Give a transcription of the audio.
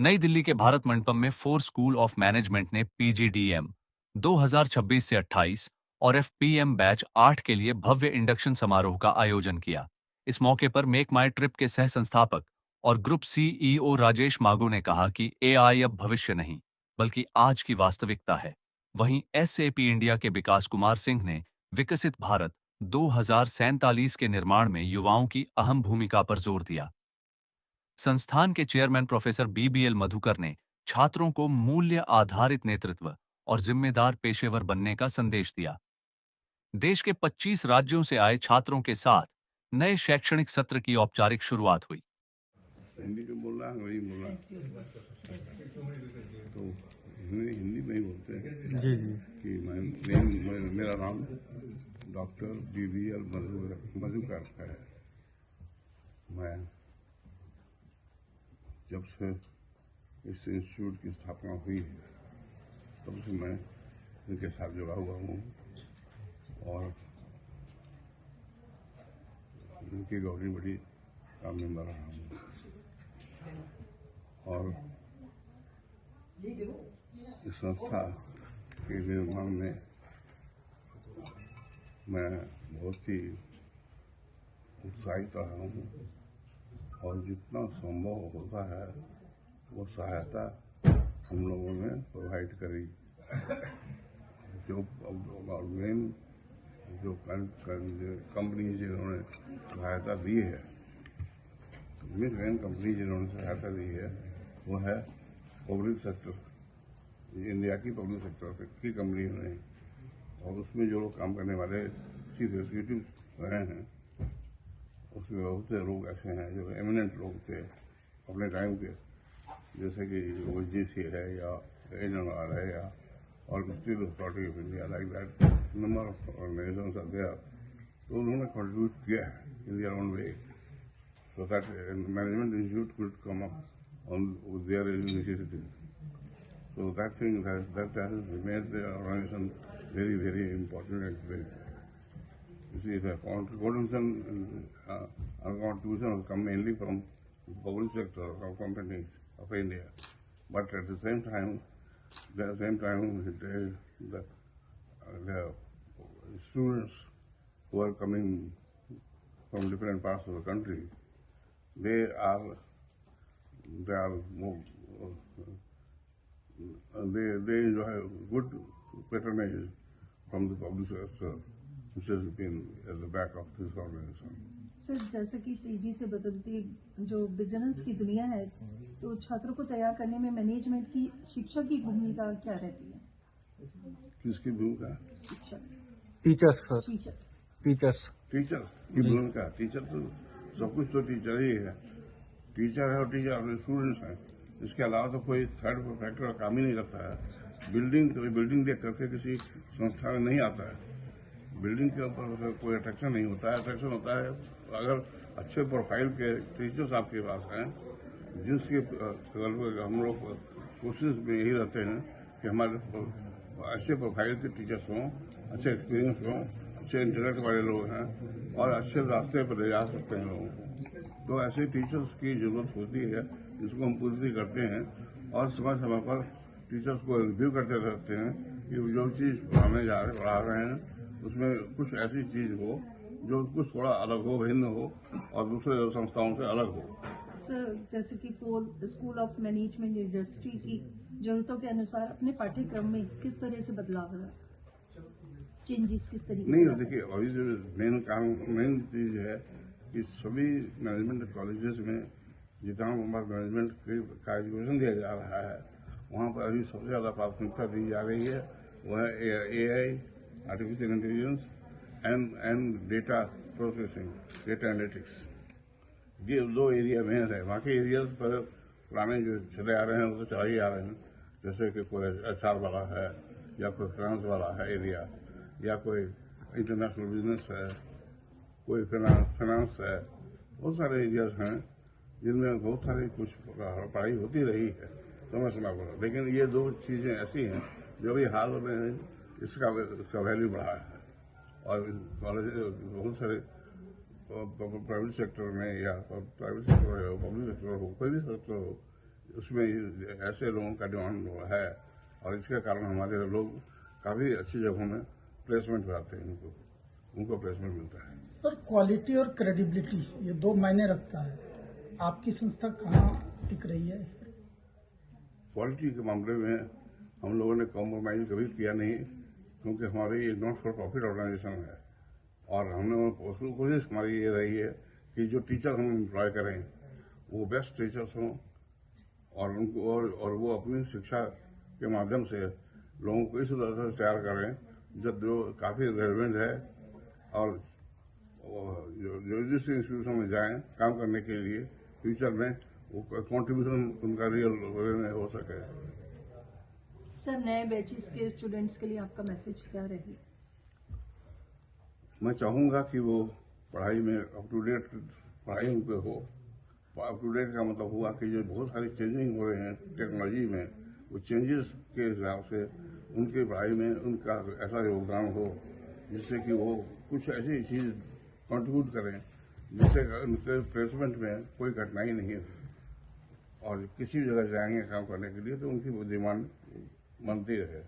नई दिल्ली के भारत मंडपम में फोर स्कूल ऑफ मैनेजमेंट ने पीजीडीएम 2026 से 28 और एफपीएम बैच 8 के लिए भव्य इंडक्शन समारोह का आयोजन किया। इस मौके पर मेक माई ट्रिप के सह संस्थापक और ग्रुप सीईओ राजेश मागो ने कहा कि एआई अब भविष्य नहीं, बल्कि आज की वास्तविकता है। वहीं एसएपी इंडिया के विकास कुमार सिंह ने विकसित भारत 2047 के निर्माण में युवाओं की अहम भूमिका पर जोर दिया। संस्थान के चेयरमैन प्रोफेसर बीबीएल मधुकर ने छात्रों को मूल्य आधारित नेतृत्व और जिम्मेदार पेशेवर बनने का संदेश दिया। देश के 25 राज्यों से आए छात्रों के साथ नए शैक्षणिक सत्र की औपचारिक शुरुआत हुई। हिंदी में बोलना अंग्रेजी में बोलना तो हिंदी में ही बोलते हैं जी जी कि मेरा नाम डॉक्टर बीबीएल मधुकर है। मैं जब से इस इंस्टीट्यूट की स्थापना हुई है तब से मैं इनके साथ जुड़ा हुआ हूँ और इनकी गवर्निंग बड़ी का मेंबर रहा हूँ और इस संस्था के निर्माण में मैं बहुत ही उत्साहित रहा हूँ और जितना संभव होता है वो सहायता हम लोगों ने प्रोवाइड करी। जो मेन जो कंपनी जिन्होंने सहायता दी है, मेन कंपनी जिन्होंने सहायता दी है वो है पब्लिक सेक्टर, इंडिया की पब्लिक सेक्टर की कंपनी है और उसमें जो लोग काम करने वाले चीफ एग्जीक्यूटिव रहे हैं उसमें बहुत से लोग ऐसे हैं जो एमिनेंट लोग थे अपने टाइम के, जैसे कि ओजीसी है या एनएलआर है या और steel authority of India, like that number of organisations are there. तो उन्होंने कंट्रीब्यूट किया है in their own way so that management institute could come up on with their initiatives. So that thing that has made the organization very, very important and very. You see, the contribution has come mainly from the public sector of companies of India, but at the same time, the students who are coming from different parts of the country, they are more, they enjoy good patronage from the public sector, which has been at the back of this organization. Sir, जैसे कि तेजी से बदलती जो business की दुनिया है, तो छात्रों को तैयार करने में मैनेजमेंट की शिक्षा की भूमिका क्या रहती है? किसकी भूमिका? शिक्षक, टीचर्स सर, शिक्षक, टीचर्स टीचर की भूमिका। टीचर तो सब कुछ तो टीचर ही है, टीचर है और टीचर अपने स्टूडेंट्स हैं। इसके अलावा तो कोई थर्ड फैक्टर काम ही नहीं करता है। बिल्डिंग देख करके किसी संस्था में नहीं आता है। बिल्डिंग के ऊपर कोई अट्रैक्शन नहीं होता है। अट्रैक्शन होता है अगर अच्छे प्रोफाइल के टीचर्स आपके पास हैं, जिसके हम लोग कोशिश में यही रहते हैं कि हमारे अच्छे प्रोफाइल के टीचर्स हों, अच्छे एक्सपीरियंस हों, अच्छे इंटेलेक्ट वाले लोग हैं और अच्छे रास्ते पर ले जा सकते हैं लोगों को। तो ऐसे टीचर्स की जरूरत होती है जिसको हम पूर्ति करते हैं और समय समय पर टीचर्स को रिव्यू करते रहते हैं कि जो चीज़ पढ़ा रहे हैं उसमें कुछ ऐसी चीज़ हो जो कुछ थोड़ा अलग हो, भिन्न हो और दूसरे संस्थाओं से अलग हो। सर, जैसे कि four school of management industry की जरूरतों के अनुसार अपने पाठ्यक्रम में किस तरह से बदलाव है, चेंजेस किस तरीके नहीं से? देखिए, अभी जो मेन चीज़ है कि सभी मैनेजमेंट कॉलेजेस में जितना मैनेजमेंट का एजुकेशन दिया जा रहा है वहाँ पर अभी सबसे ज़्यादा प्राथमिकता दी जा रही है वह है AI, artificial intelligence and data processing, data analytics. ये दो एरिया में है। बाकी एरियाज पर पुराने जो चले आ रहे हैं वो तो चला ही आ रहे हैं, जैसे कि कोई HR वाला है या कोई फाइनेंस वाला है एरिया या कोई इंटरनेशनल बिजनेस है, कोई फाइनेंस है। बहुत सारे एरियाज हैं जिनमें बहुत सारी कुछ पढ़ाई होती रही है समय समय पर, लेकिन ये दो चीज़ें ऐसी हैं जो अभी हाल में इसका वैल्यू बढ़ा है और कॉलेज बहुत सारे प्राइवेट सेक्टर में या प्राइवेट सेक्टर हो, पब्लिक सेक्टर हो, कोई भी सेक्टर हो, उसमें ऐसे लोगों का डिमांड है और इसके कारण हमारे लोग काफ़ी अच्छी जगहों में प्लेसमेंट पाते हैं, उनको प्लेसमेंट मिलता है। सर, क्वालिटी और क्रेडिबिलिटी ये दो मायने रखता है। आपकी संस्था कहाँ टिक रही है इस पर? क्वालिटी के मामले में हम लोगों ने कॉम्प्रोमाइज कभी किया नहीं, क्योंकि हमारी ये नॉट फॉर प्रॉफिट ऑर्गेनाइजेशन है और हमने कोशिश हमारी ये रही है कि जो टीचर हम एम्प्लॉय करें वो बेस्ट टीचर्स हों और उनको और वो अपनी शिक्षा के माध्यम से लोगों को इस तरह से तैयार करें जो काफ़ी रेलेवेंट है और जो जिस इंस्टीट्यूशन में जाएं काम करने के लिए फ्यूचर में वो कंट्रीब्यूशन उनका रियल में हो सके। सर, नए बैचेस के स्टूडेंट्स के लिए आपका मैसेज क्या रहेगा? मैं चाहूँगा कि वो पढ़ाई में अप टू डेट पढ़ाई उन पे हो। अप टू डेट का मतलब हुआ कि जो बहुत सारे चेंजिंग हो रहे हैं टेक्नोलॉजी में, वो चेंजेस के हिसाब से उनके पढ़ाई में उनका ऐसा योगदान हो जिससे कि वो कुछ ऐसी चीज़ कंट्रीब्यूट करें जिससे उनके प्लेसमेंट में कोई कठिनाई नहीं हो और किसी भी जगह जाएंगे काम करने के लिए तो उनकी डिमांड बनती रहे।